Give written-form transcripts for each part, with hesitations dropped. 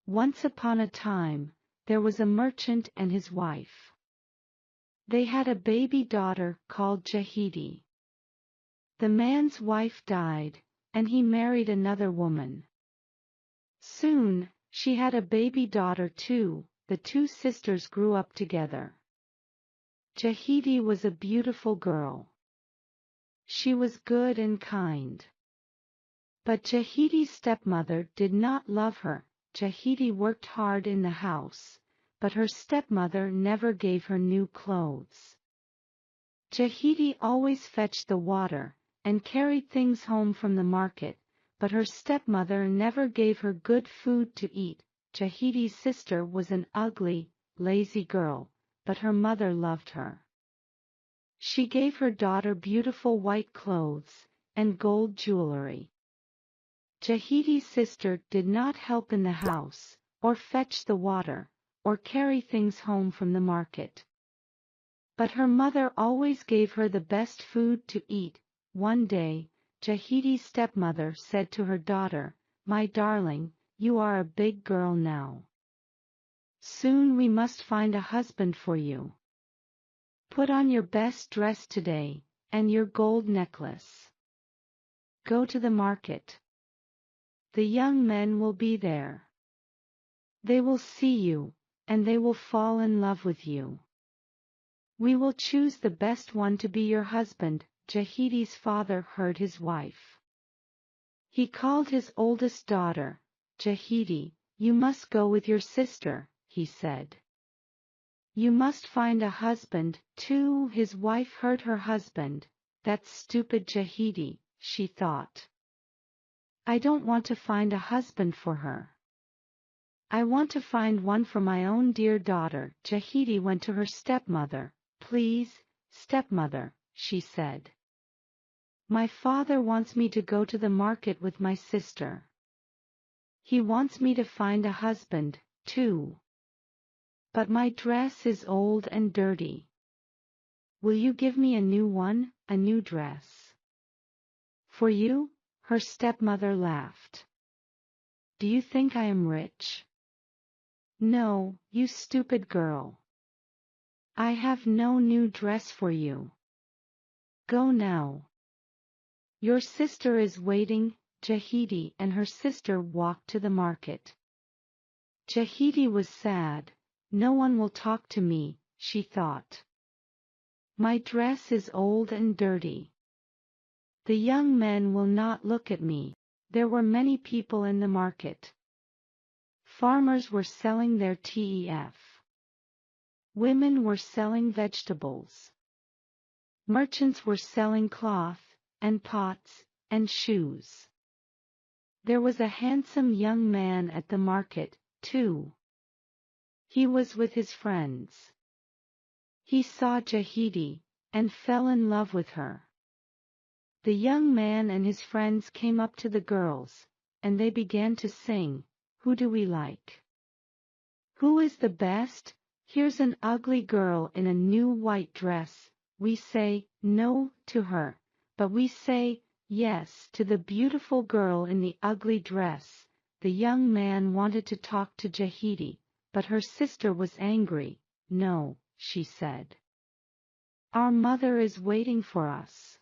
Once upon a time, there was a merchant and his wife. They had a baby daughter called Jahidi. The man's wife died, and he married another woman. Soon, she had a baby daughter too. The two sisters grew up together. Jahidi was a beautiful girl. She was good and kind. But Jahidi's stepmother did not love her. Jahidi worked hard in the house, but her stepmother never gave her new clothes. Jahidi always fetched the water, and carried things home from the market, but her stepmother never gave her good food to eat. Jahidi's sister was an ugly, lazy girl, but her mother loved her. She gave her daughter beautiful white clothes, and gold jewelry. Jahidi's sister did not help in the house, or fetch the water, or carry things home from the market. But her mother always gave her the best food to eat. One day, Jahidi's stepmother said to her daughter, "My darling, you are a big girl now. Soon we must find a husband for you. Put on your best dress today, and your gold necklace. Go to the market. The young men will be there. They will see you, and they will fall in love with you. We will choose the best one to be your husband." Jahidi's father heard his wife. He called his oldest daughter. "Jahidi, you must go with your sister," he said. "You must find a husband, too." His wife heard her husband. "That stupid Jahidi," she thought. "I don't want to find a husband for her. I want to find one for my own dear daughter." Jahidi went to her stepmother. "Please, stepmother," she said. "My father wants me to go to the market with my sister. He wants me to find a husband, too. But my dress is old and dirty. Will you give me a new one, a new dress?" "For you?" Her stepmother laughed. "Do you think I am rich?" "No, you stupid girl. I have no new dress for you. Go now. Your sister is waiting." Jahidi and her sister walked to the market. Jahidi was sad. "No one will talk to me," she thought. "My dress is old and dirty. The young men will not look at me." There were many people in the market. Farmers were selling their tef. Women were selling vegetables. Merchants were selling cloth, and pots, and shoes. There was a handsome young man at the market, too. He was with his friends. He saw Jahidi, and fell in love with her. The young man and his friends came up to the girls, and they began to sing, "Who do we like? Who is the best? Here's an ugly girl in a new white dress. We say, 'No' to her, but we say, 'Yes' to the beautiful girl in the ugly dress." The young man wanted to talk to Jahidi, but her sister was angry. "No," she said. "Our mother is waiting for us.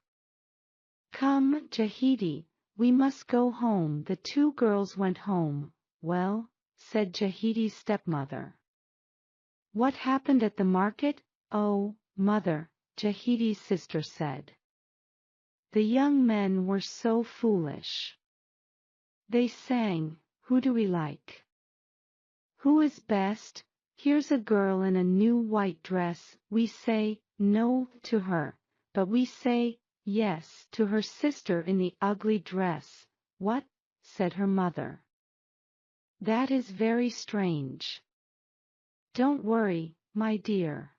Come, Jahidi, we must go home." The two girls went home. "Well," said Jahidi's stepmother. "What happened at the market?" "Oh, mother," Jahidi's sister said. "The young men were so foolish. They sang, 'Who do we like? Who is best? Here's a girl in a new white dress. We say, 'No' to her, but we say, 'Yes' to her sister in the ugly dress." "What?" said her mother. "That is very strange. Don't worry, my dear.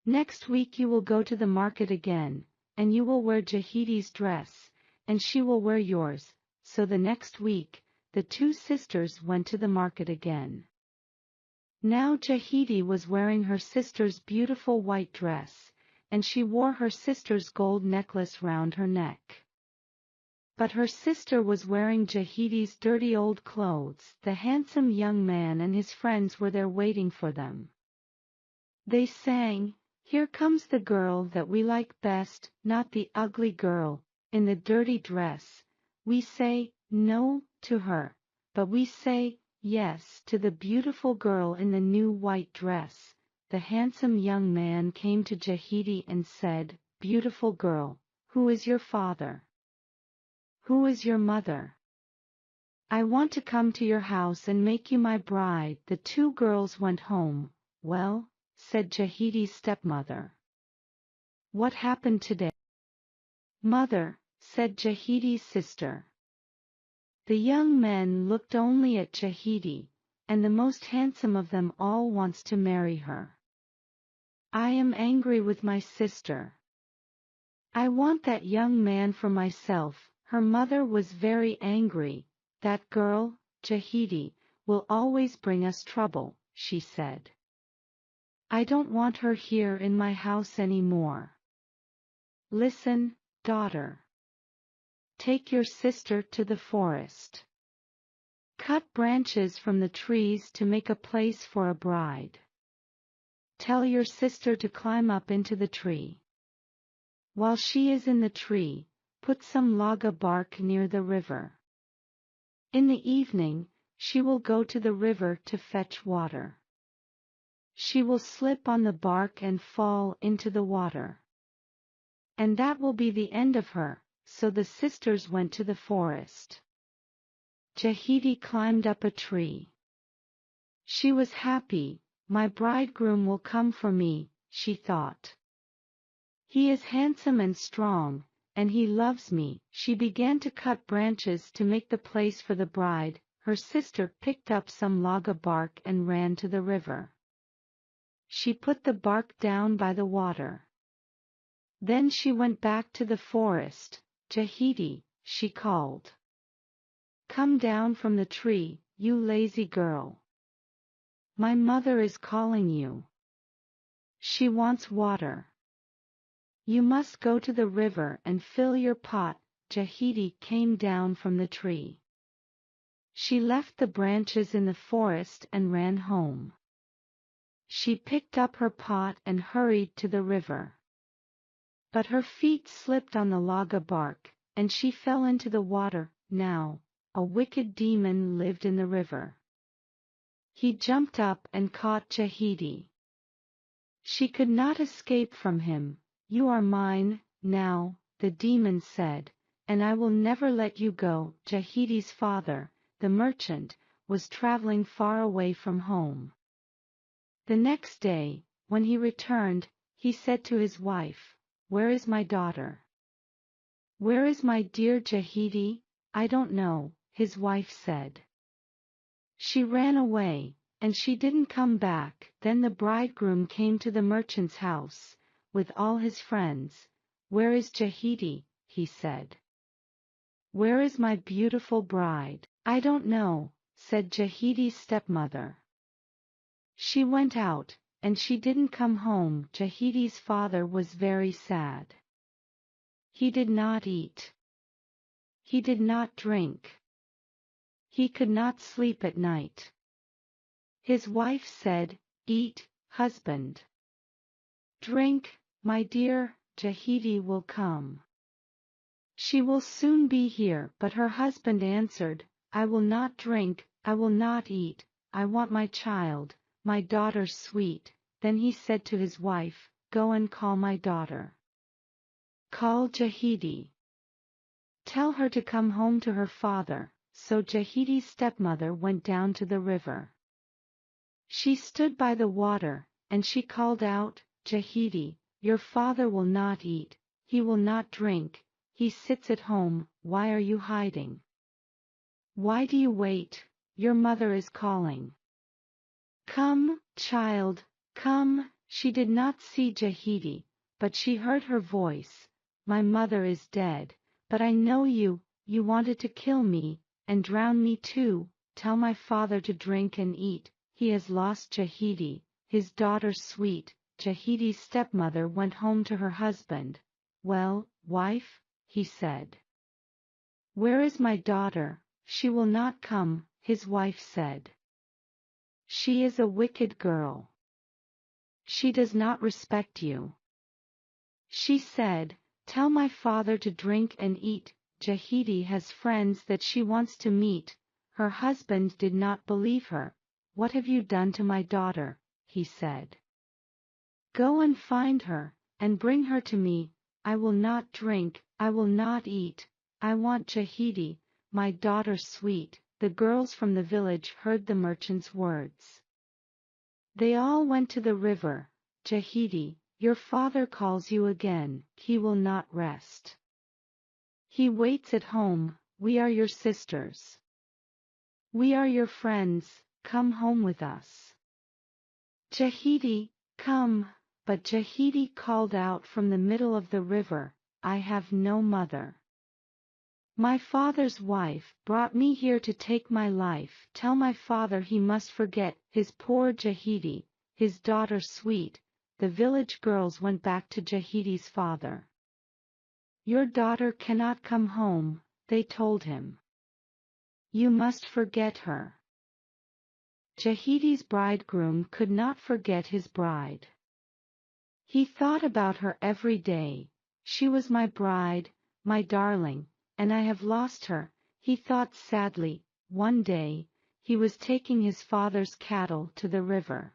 Next week you will go to the market again, and you will wear Jahidi's dress, and she will wear yours." So the next week, the two sisters went to the market again. Now Jahidi was wearing her sister's beautiful white dress, and she wore her sister's gold necklace round her neck. But her sister was wearing Jahidi's dirty old clothes. The handsome young man and his friends were there waiting for them. They sang, "Here comes the girl that we like best, not the ugly girl in the dirty dress. We say no to her, but we say yes to the beautiful girl in the new white dress." The handsome young man came to Jahidi and said, "Beautiful girl, who is your father? Who is your mother? I want to come to your house and make you my bride." The two girls went home. "Well," said Jahidi's stepmother, "what happened today?" "Mother," said Jahidi's sister, "the young men looked only at Jahidi, and the most handsome of them all wants to marry her. I am angry with my sister. I want that young man for myself." Her mother was very angry. "That girl, Jahidi, will always bring us trouble," she said. "I don't want her here in my house any more. Listen, daughter. Take your sister to the forest. Cut branches from the trees to make a place for a bride. Tell your sister to climb up into the tree. While she is in the tree, put some laga bark near the river. In the evening, she will go to the river to fetch water. She will slip on the bark and fall into the water. And that will be the end of her." So the sisters went to the forest. Jahidi climbed up a tree. She was happy. "My bridegroom will come for me," she thought. "He is handsome and strong, and he loves me." She began to cut branches to make the place for the bride. Her sister picked up some laga bark and ran to the river. She put the bark down by the water. Then she went back to the forest. "Jahidi," she called. "Come down from the tree, you lazy girl. My mother is calling you. She wants water. You must go to the river and fill your pot." Jahidi came down from the tree. She left the branches in the forest and ran home. She picked up her pot and hurried to the river. But her feet slipped on the laga bark, and she fell into the water. Now, a wicked demon lived in the river. He jumped up and caught Jahidi. She could not escape from him. "You are mine now," the demon said, "and I will never let you go." Jahidi's father, the merchant, was traveling far away from home. The next day, when he returned, he said to his wife, "Where is my daughter? Where is my dear Jahidi?" "I don't know," his wife said. "She ran away, and she didn't come back." Then the bridegroom came to the merchant's house, with all his friends. "Where is Jahidi?" he said. "Where is my beautiful bride?" "I don't know," said Jahidi's stepmother. "She went out, and she didn't come home." Jahidi's father was very sad. He did not eat. He did not drink. He could not sleep at night. His wife said, "Eat, husband. Drink, my dear, Jahidi will come. She will soon be here." But her husband answered, "I will not drink, I will not eat, I want my child, my daughter sweet." Then he said to his wife, "Go and call my daughter. Call Jahidi. Tell her to come home to her father." So Jahidi's stepmother went down to the river. She stood by the water, and she called out, "Jahidi, your father will not eat, he will not drink, he sits at home. Why are you hiding? Why do you wait? Your mother is calling. Come, child, come." She did not see Jahidi, but she heard her voice. "My mother is dead, but I know you wanted to kill me, and drown me too. Tell my father to drink and eat. He has lost Jahidi, his daughter sweet." Jahidi's stepmother went home to her husband. "Well, wife," he said, Where is my daughter? She will not come, his wife said. She is a wicked girl. She does not respect you. She said, tell my father to drink and eat. Jahidi has friends that she wants to meet. Her husband did not believe her. What have you done to my daughter? He said. Go and find her, and bring her to me. I will not drink, I will not eat. I want Jahidi, my daughter sweet. The girls from the village heard the merchant's words. They all went to the river. Jahidi, your father calls you again. He will not rest. He waits at home. We are your sisters. We are your friends. Come home with us. Jahidi, come. But Jahidi called out from the middle of the river, I have no mother. My father's wife brought me here to take my life. Tell my father he must forget his poor Jahidi, his daughter sweet. The village girls went back to Jahidi's father. Your daughter cannot come home, they told him. You must forget her. Jahidi's bridegroom could not forget his bride. He thought about her every day. She was my bride, my darling, and I have lost her, he thought sadly. One day, he was taking his father's cattle to the river.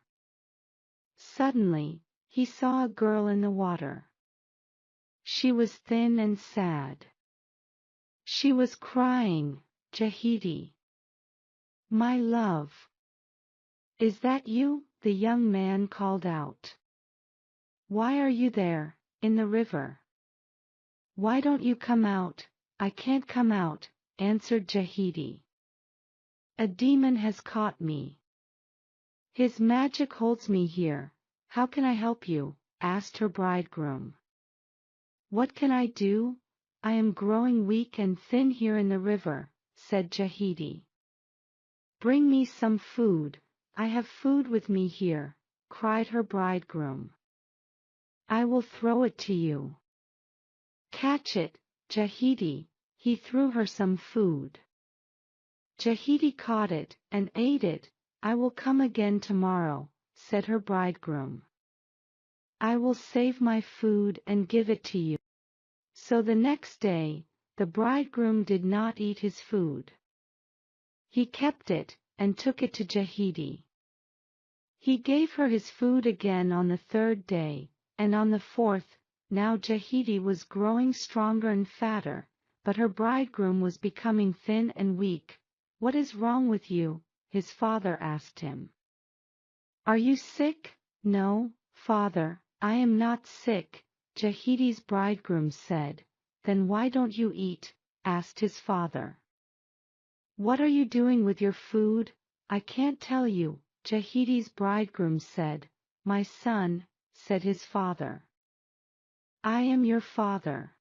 Suddenly, he saw a girl in the water. She was thin and sad. She was crying, Jahidi. My love. Is that you? The young man called out. Why are you there, in the river? Why don't you come out? I can't come out, answered Jahidi. A demon has caught me. His magic holds me here. How can I help you? Asked her bridegroom. What can I do? I am growing weak and thin here in the river, said Jahidi. Bring me some food. I have food with me here, cried her bridegroom. I will throw it to you. Catch it, Jahidi. He threw her some food. Jahidi caught it and ate it. I will come again tomorrow, said her bridegroom. I will save my food and give it to you. So the next day, the bridegroom did not eat his food. He kept it and took it to Jahidi. He gave her his food again on the third day, and on the fourth. Now Jahidi was growing stronger and fatter, but her bridegroom was becoming thin and weak. What is wrong with you? His father asked him. Are you sick? No, father, I am not sick, Jahidi's bridegroom said. Then why don't you eat? Asked his father. What are you doing with your food? I can't tell you, Jahidi's bridegroom said. My son, said his father. I am your father.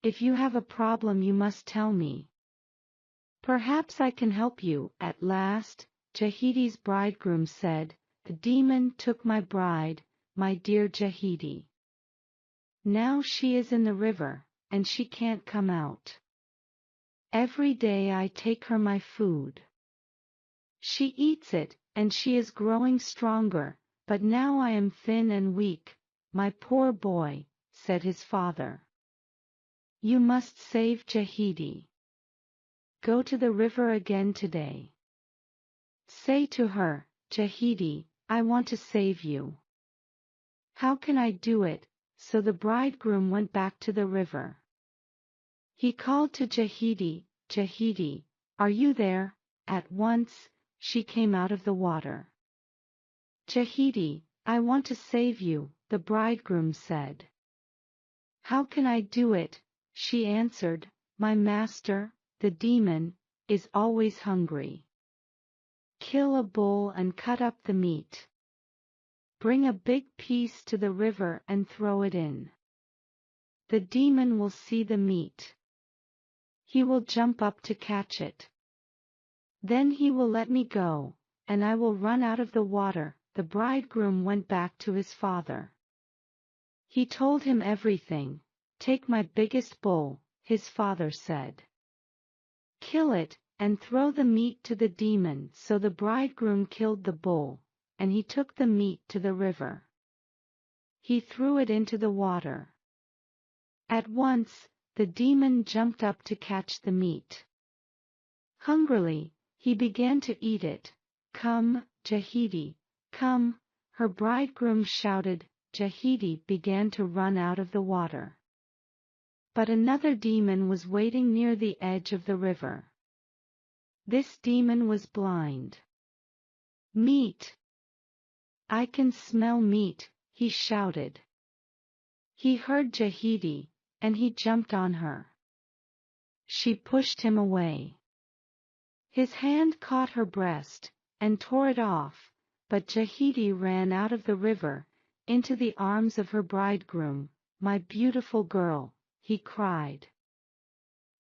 If you have a problem you must tell me. Perhaps I can help you. At last, Jahidi's bridegroom said, the demon took my bride, my dear Jahidi. Now she is in the river, and she can't come out. Every day I take her my food. She eats it, and she is growing stronger, but now I am thin and weak. My poor boy, said his father. You must save Jahidi. Go to the river again today. Say to her, Jahidi, I want to save you. How can I do it? So the bridegroom went back to the river. He called to Jahidi, Jahidi, are you there? At once, she came out of the water. Jahidi, I want to save you, the bridegroom said. How can I do it? She answered, my master, the demon, is always hungry. Kill a bull and cut up the meat. Bring a big piece to the river and throw it in. The demon will see the meat. He will jump up to catch it. Then he will let me go, and I will run out of the water. The bridegroom went back to his father. He told him everything. Take my biggest bull, his father said. Kill it, and throw the meat to the demon." So the bridegroom killed the bull, and he took the meat to the river. He threw it into the water. At once, the demon jumped up to catch the meat. Hungrily, he began to eat it. "Come, Jahidi, come!" her bridegroom shouted. Jahidi began to run out of the water. But another demon was waiting near the edge of the river. This demon was blind. "Meat! I can smell meat," he shouted. He heard Jahidi, and he jumped on her. She pushed him away. His hand caught her breast, and tore it off, but Jahidi ran out of the river, into the arms of her bridegroom. "My beautiful girl," he cried.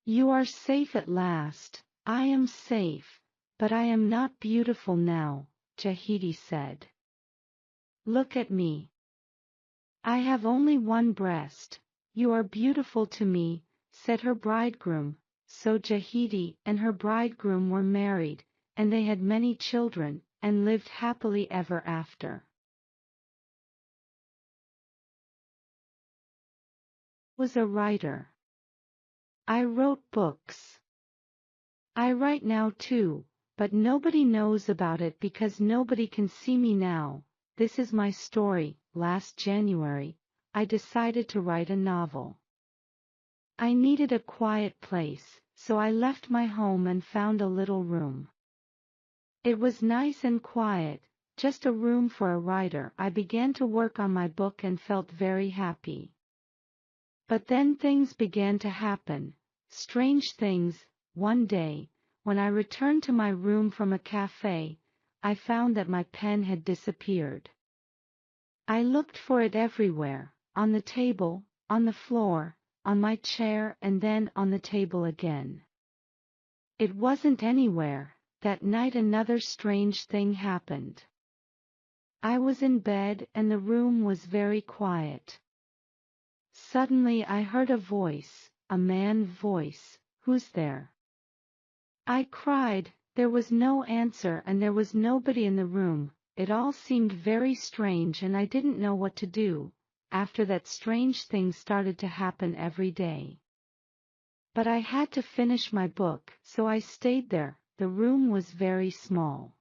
"You are safe at last." "I am safe, but I am not beautiful now," Jahidi said. "Look at me. I have only one breast." "You are beautiful to me," said her bridegroom. So Jahidi and her bridegroom were married, and they had many children, and lived happily ever after. Was a writer. I wrote books. I write now too, but nobody knows about it because nobody can see me now. This is my story. Last January, I decided to write a novel. I needed a quiet place, so I left my home and found a little room. It was nice and quiet, just a room for a writer. I began to work on my book and felt very happy. But then things began to happen, strange things. One day, when I returned to my room from a cafe, I found that my pen had disappeared. I looked for it everywhere, on the table, on the floor, on my chair, and then on the table again. It wasn't anywhere. That night another strange thing happened. I was in bed and the room was very quiet. Suddenly I heard a voice, a man's voice. "Who's there?" I cried. There was no answer and there was nobody in the room. It all seemed very strange and I didn't know what to do. After that, strange things started to happen every day. But I had to finish my book, so I stayed there. The room was very small.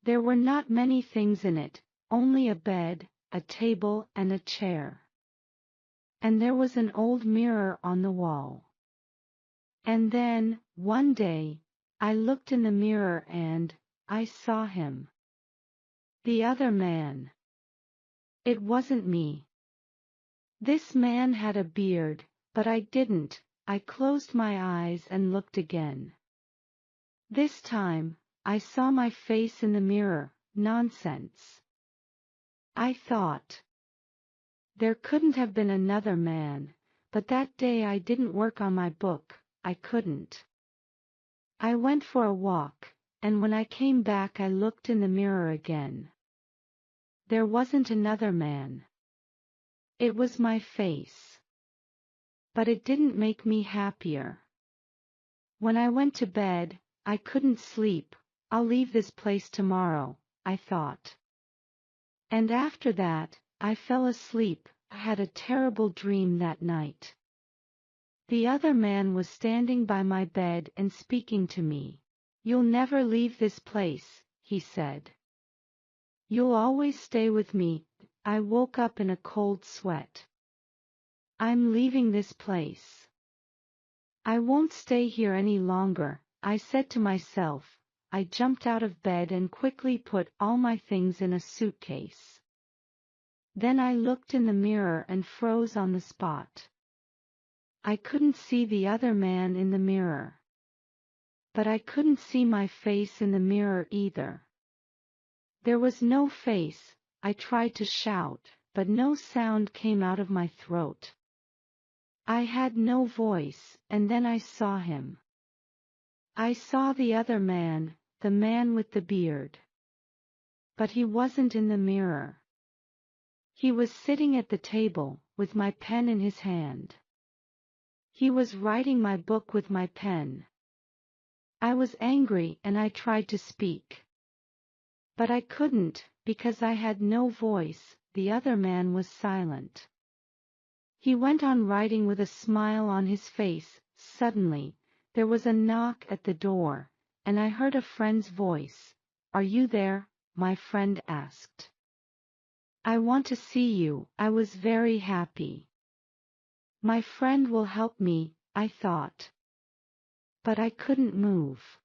There were not many things in it, only a bed, a table, and a chair. And there was an old mirror on the wall. And then, one day, I looked in the mirror and I saw him. The other man. It wasn't me. This man had a beard, but I didn't. I closed my eyes and looked again. This time, I saw my face in the mirror. Nonsense. I thought. There couldn't have been another man, but that day I didn't work on my book. I couldn't. I went for a walk, and when I came back I looked in the mirror again. There wasn't another man. It was my face. But it didn't make me happier. When I went to bed, I couldn't sleep. I'll leave this place tomorrow, I thought. And after that, I fell asleep. I had a terrible dream that night. The other man was standing by my bed and speaking to me. "You'll never leave this place," he said. "You'll always stay with me." I woke up in a cold sweat. "I'm leaving this place. I won't stay here any longer," I said to myself. I jumped out of bed and quickly put all my things in a suitcase. Then I looked in the mirror and froze on the spot. I couldn't see the other man in the mirror. But I couldn't see my face in the mirror either. There was no face. I tried to shout, but no sound came out of my throat. I had no voice, and then I saw him. I saw the other man, the man with the beard. But he wasn't in the mirror. He was sitting at the table, with my pen in his hand. He was writing my book with my pen. I was angry and I tried to speak. But I couldn't, because I had no voice. The other man was silent. He went on writing with a smile on his face. Suddenly, there was a knock at the door, and I heard a friend's voice. "Are you there?" my friend asked. "I want to see you." I was very happy. My friend will help me, I thought. But I couldn't move.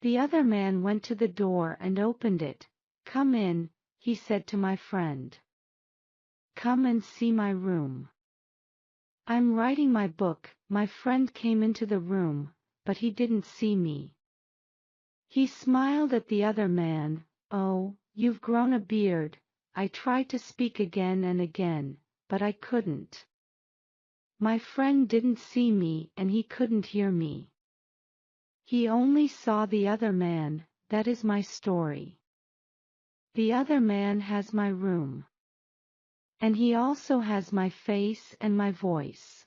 The other man went to the door and opened it. "Come in," he said to my friend. "Come and see my room. I'm writing my book." My friend came into the room, but he didn't see me. He smiled at the other man. "Oh, you've grown a beard." I tried to speak again and again, but I couldn't. My friend didn't see me and he couldn't hear me. He only saw the other man. That is my story. The other man has my room. And he also has my face and my voice.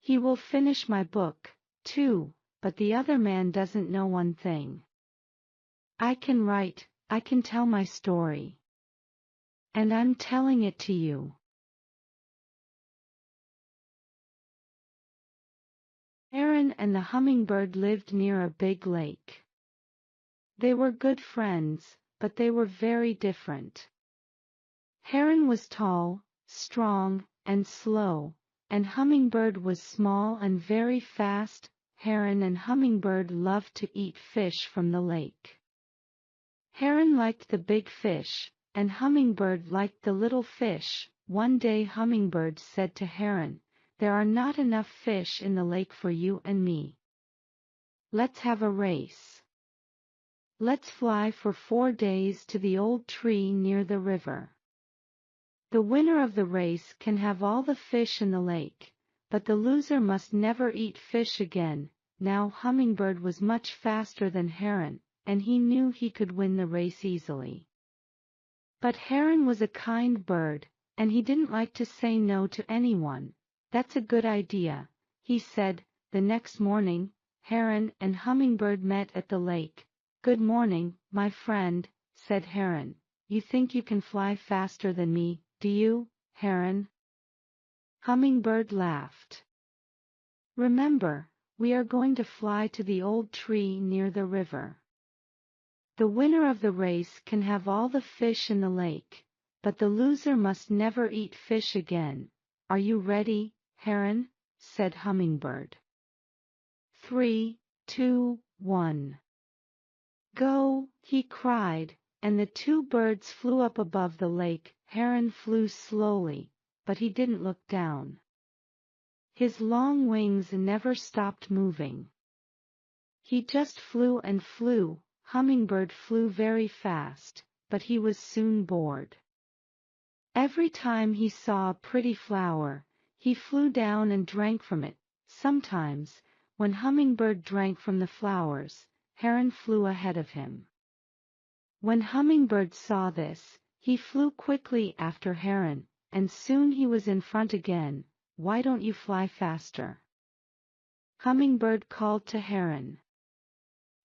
He will finish my book, too, but the other man doesn't know one thing. I can write, I can tell my story. And I'm telling it to you. Heron and the hummingbird lived near a big lake. They were good friends, but they were very different. Heron was tall, strong, and slow, and Hummingbird was small and very fast. Heron and Hummingbird loved to eat fish from the lake. Heron liked the big fish, and Hummingbird liked the little fish. One day Hummingbird said to Heron, "There are not enough fish in the lake for you and me. Let's have a race. Let's fly for 4 days to the old tree near the river. The winner of the race can have all the fish in the lake, but the loser must never eat fish again." Now Hummingbird was much faster than Heron, and he knew he could win the race easily. But Heron was a kind bird, and he didn't like to say no to anyone. "That's a good idea," he said. The next morning, Heron and Hummingbird met at the lake. "Good morning, my friend," said Heron. "You think you can fly faster than me, do you, Heron?" Hummingbird laughed. "Remember, we are going to fly to the old tree near the river. The winner of the race can have all the fish in the lake, but the loser must never eat fish again. Are you ready, Heron?" said Hummingbird. 3, 2, 1. "Go!" he cried, and the two birds flew up above the lake. Heron flew slowly, but he didn't look down. His long wings never stopped moving. He just flew and flew. Hummingbird flew very fast, but he was soon bored. Every time he saw a pretty flower, he flew down and drank from it. Sometimes, when Hummingbird drank from the flowers, Heron flew ahead of him. When Hummingbird saw this, he flew quickly after Heron, and soon he was in front again. "Why don't you fly faster?" Hummingbird called to Heron.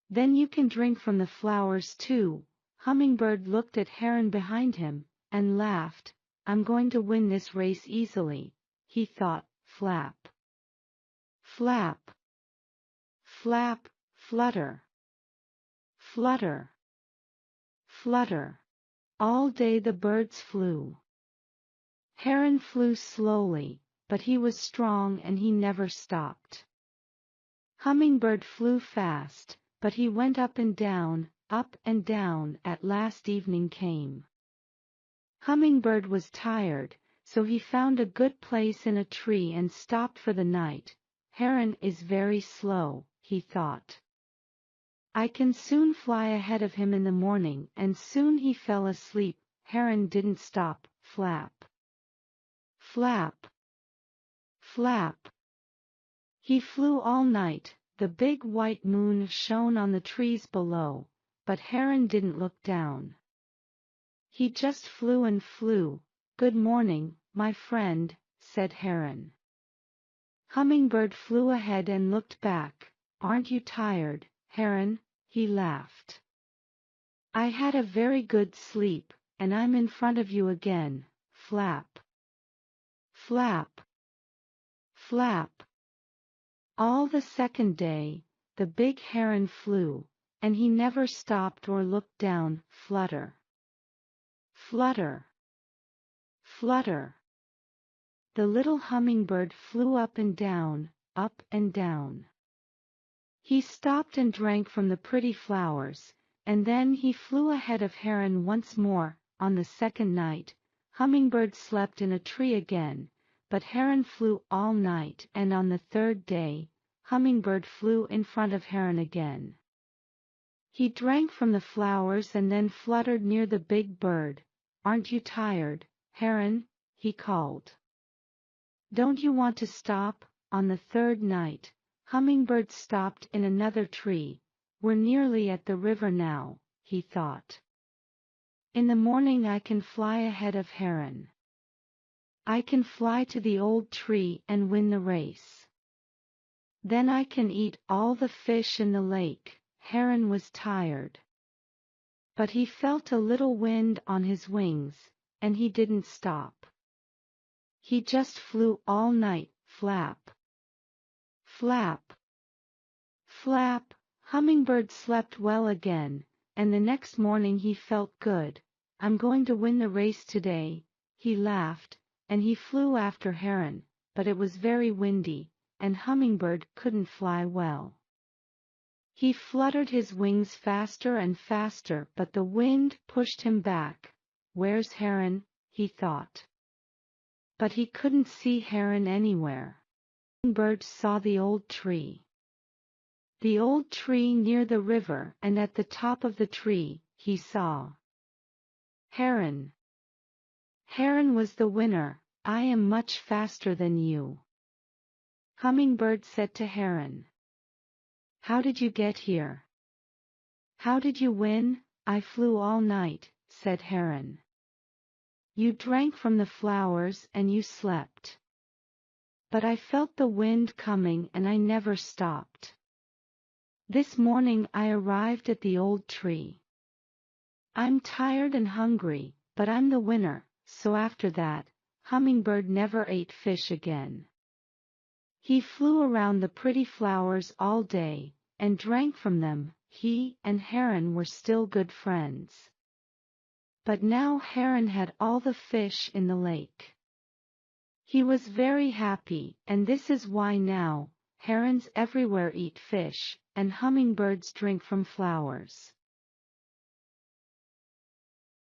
"Then you can drink from the flowers too." Hummingbird looked at Heron behind him, and laughed. "I'm going to win this race easily," he thought. Flap, flap, flap, flutter, flutter, flutter. All day the birds flew. Heron flew slowly, but he was strong and he never stopped. Hummingbird flew fast, but he went up and down, up and down. At last evening came. Hummingbird was tired, so he found a good place in a tree and stopped for the night. Heron is very slow, he thought. I can soon fly ahead of him in the morning, and soon he fell asleep. Heron didn't stop. Flap, flap, flap. He flew all night. The big white moon shone on the trees below, but Heron didn't look down. He just flew and flew. "Good morning, my friend," said Heron. Hummingbird flew ahead and looked back. Aren't you tired, Heron? He laughed. I had a very good sleep, and I'm in front of you again. Flap. Flap. Flap. All the second day, the big heron flew, and he never stopped or looked down. Flutter. Flutter. Flutter. The little hummingbird flew up and down, up and down. He stopped and drank from the pretty flowers, and then he flew ahead of Heron once more. On the second night, Hummingbird slept in a tree again, but Heron flew all night, and on the third day, Hummingbird flew in front of Heron again. He drank from the flowers and then fluttered near the big bird. Aren't you tired, Heron? He called. Don't you want to stop? On the third night, Hummingbird stopped in another tree. We're nearly at the river now, he thought. In the morning I can fly ahead of Heron. I can fly to the old tree and win the race. Then I can eat all the fish in the lake. Heron was tired. But he felt a little wind on his wings, and he didn't stop. He just flew all night. Flap. Flap. Flap. Hummingbird slept well again, and the next morning he felt good. I'm going to win the race today, he laughed, and he flew after Heron, but it was very windy, and Hummingbird couldn't fly well. He fluttered his wings faster and faster, but the wind pushed him back. Where's Heron? He thought. But he couldn't see Heron anywhere. Hummingbird saw the old tree. The old tree near the river, and at the top of the tree, he saw Heron. Heron was the winner. I am much faster than you, Hummingbird said to Heron. How did you get here? How did you win? I flew all night, said Heron. You drank from the flowers and you slept. But I felt the wind coming and I never stopped. This morning I arrived at the old tree. I'm tired and hungry, but I'm the winner. So after that, Hummingbird never ate fish again. He flew around the pretty flowers all day, and drank from them. He and Heron were still good friends. But now Heron had all the fish in the lake. He was very happy, and this is why now, herons everywhere eat fish, and hummingbirds drink from flowers.